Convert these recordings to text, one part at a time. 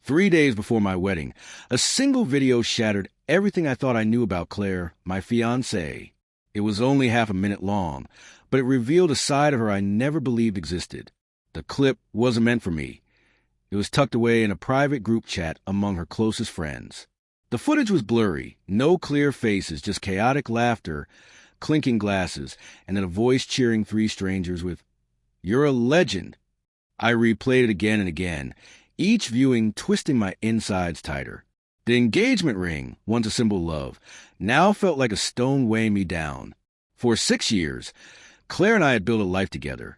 3 days before my wedding, a single video shattered everything I thought I knew about Claire, my fiancée. It was only half a minute long, but it revealed a side of her I never believed existed. The clip wasn't meant for me. It was tucked away in a private group chat among her closest friends. The footage was blurry, no clear faces, just chaotic laughter, clinking glasses, and then a voice cheering three strangers with, "You're a legend." I replayed it again and again, each viewing twisting my insides tighter. The engagement ring, once a symbol of love, now felt like a stone weighing me down. For 6 years, Claire and I had built a life together.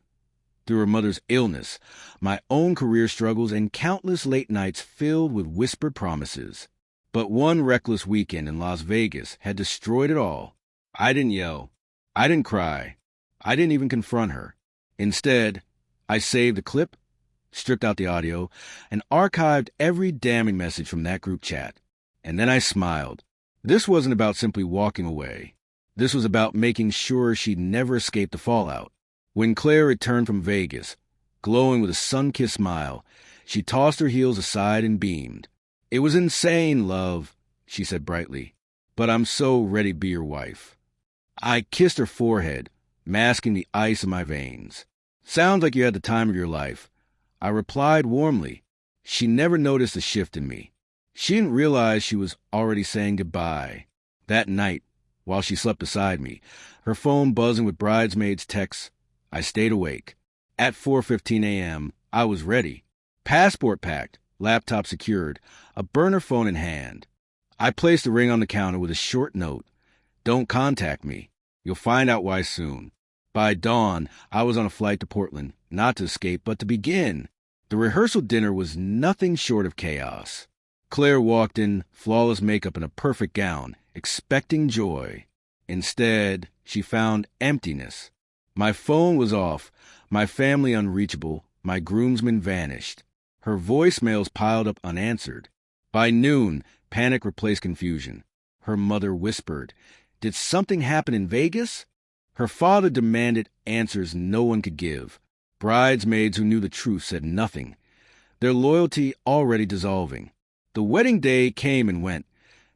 Through her mother's illness, my own career struggles, and countless late nights filled with whispered promises. But one reckless weekend in Las Vegas had destroyed it all. I didn't yell. I didn't cry. I didn't even confront her. Instead, I saved the clip, stripped out the audio, and archived every damning message from that group chat. And then I smiled. This wasn't about simply walking away. This was about making sure she'd never escape the fallout. When Claire returned from Vegas, glowing with a sun-kissed smile, she tossed her heels aside and beamed. "It was insane, love," she said brightly, "but I'm so ready to be your wife." I kissed her forehead, masking the ice in my veins. "Sounds like you had the time of your life," I replied warmly. She never noticed the shift in me. She didn't realize she was already saying goodbye. That night, while she slept beside me, her phone buzzing with bridesmaids' texts, I stayed awake. At 4:15 a.m., I was ready. Passport packed, laptop secured, a burner phone in hand. I placed the ring on the counter with a short note. "Don't contact me. You'll find out why soon." By dawn, I was on a flight to Portland, not to escape, but to begin. The rehearsal dinner was nothing short of chaos. Claire walked in, flawless makeup and a perfect gown, expecting joy. Instead, she found emptiness. My phone was off, my family unreachable, my groomsmen vanished. Her voicemails piled up unanswered. By noon, panic replaced confusion. Her mother whispered, "Did something happen in Vegas?" Her father demanded answers no one could give. Bridesmaids who knew the truth said nothing, their loyalty already dissolving. The wedding day came and went.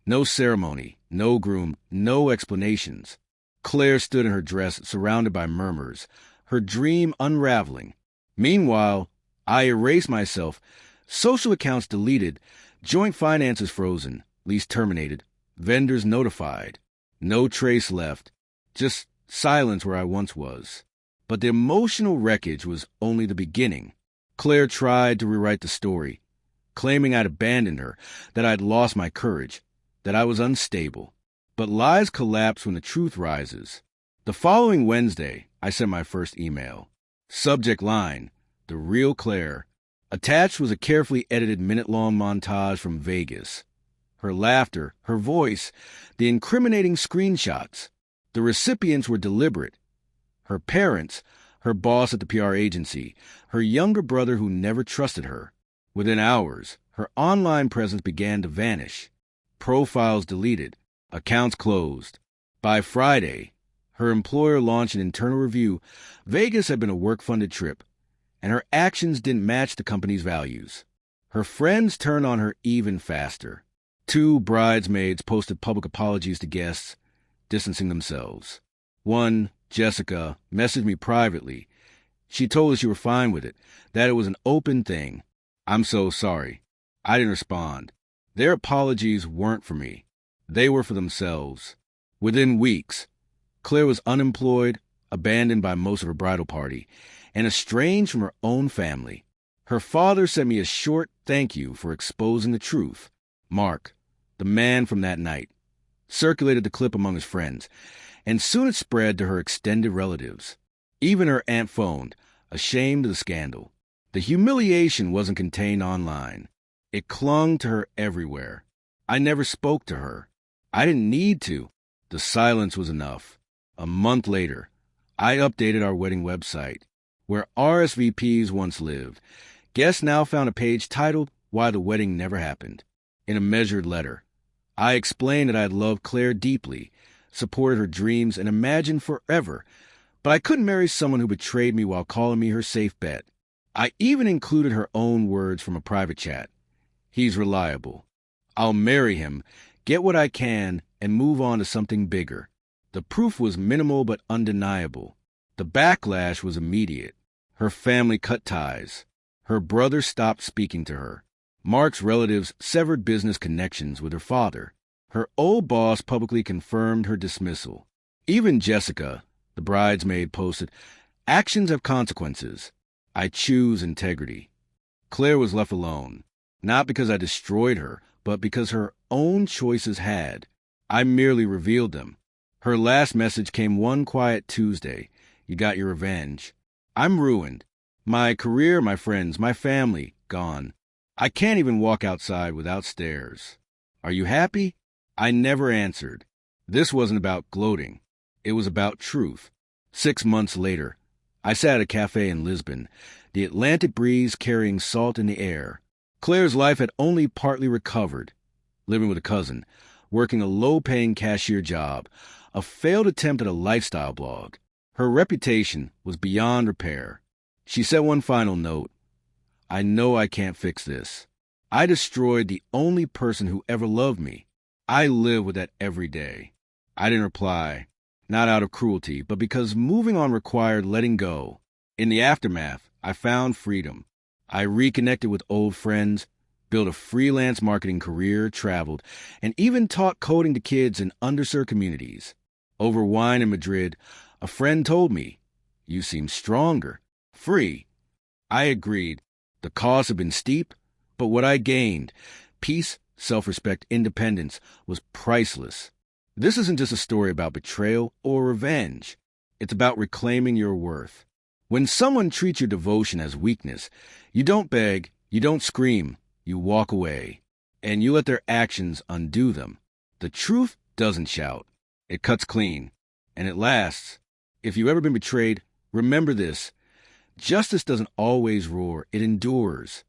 No ceremony, no groom, no explanations. Claire stood in her dress, surrounded by murmurs, her dream unraveling. Meanwhile, I erased myself, social accounts deleted, joint finances frozen, lease terminated, vendors notified. No trace left, just silence where I once was. But the emotional wreckage was only the beginning. Claire tried to rewrite the story, claiming I'd abandoned her, that I'd lost my courage, that I was unstable. But lies collapse when the truth rises. The following Wednesday, I sent my first email. Subject line, "The Real Claire." Attached was a carefully edited minute-long montage from Vegas. Her laughter, her voice, the incriminating screenshots. The recipients were deliberate. Her parents, her boss at the PR agency, her younger brother who never trusted her. Within hours, her online presence began to vanish. Profiles deleted, accounts closed. By Friday, her employer launched an internal review. Vegas had been a work-funded trip, and her actions didn't match the company's values. Her friends turned on her even faster. 2 bridesmaids posted public apologies to guests, distancing themselves. One, Jessica, messaged me privately. She told us you were fine with it, that it was an open thing. "I'm so sorry." I didn't respond. Their apologies weren't for me. They were for themselves. Within weeks, Claire was unemployed, abandoned by most of her bridal party, and estranged from her own family. Her father sent me a short thank you for exposing the truth. Mark, the man from that night, circulated the clip among his friends, and soon it spread to her extended relatives. Even her aunt phoned, ashamed of the scandal. The humiliation wasn't contained online. It clung to her everywhere. I never spoke to her. I didn't need to. The silence was enough. A month later, I updated our wedding website. Where RSVPs once lived, guests now found a page titled "Why the Wedding Never Happened." In a measured letter, I explained that I had loved Claire deeply, supported her dreams, and imagined forever, but I couldn't marry someone who betrayed me while calling me her safe bet. I even included her own words from a private chat. He's reliable. I'll marry him, get what I can, and move on to something bigger. The proof was minimal but undeniable. The backlash was immediate. Her family cut ties. Her brother stopped speaking to her. Mark's relatives severed business connections with her father. Her old boss publicly confirmed her dismissal. Even Jessica, the bridesmaid, posted, "Actions have consequences. I choose integrity." Claire was left alone, not because I destroyed her, but because her own choices had. I merely revealed them. Her last message came one quiet Tuesday. "You got your revenge." I'm ruined. My career, my friends, my family, gone. I can't even walk outside without stairs. "Are you happy?" I never answered. This wasn't about gloating. It was about truth. 6 months later, I sat at a cafe in Lisbon, the Atlantic breeze carrying salt in the air. Claire's life had only partly recovered. Living with a cousin, working a low-paying cashier job, a failed attempt at a lifestyle blog. Her reputation was beyond repair. She sent one final note. "I know I can't fix this. I destroyed the only person who ever loved me. I live with that every day." I didn't reply, not out of cruelty, but because moving on required letting go. In the aftermath, I found freedom. I reconnected with old friends, built a freelance marketing career, traveled, and even taught coding to kids in underserved communities. Over wine in Madrid, a friend told me, "You seem stronger, free." I agreed. The cost had been steep, but what I gained, peace, self-respect, independence, was priceless. This isn't just a story about betrayal or revenge. It's about reclaiming your worth. When someone treats your devotion as weakness, you don't beg, you don't scream, you walk away, and you let their actions undo them. The truth doesn't shout. It cuts clean, and it lasts. If you've ever been betrayed, remember this. Justice doesn't always roar, it endures.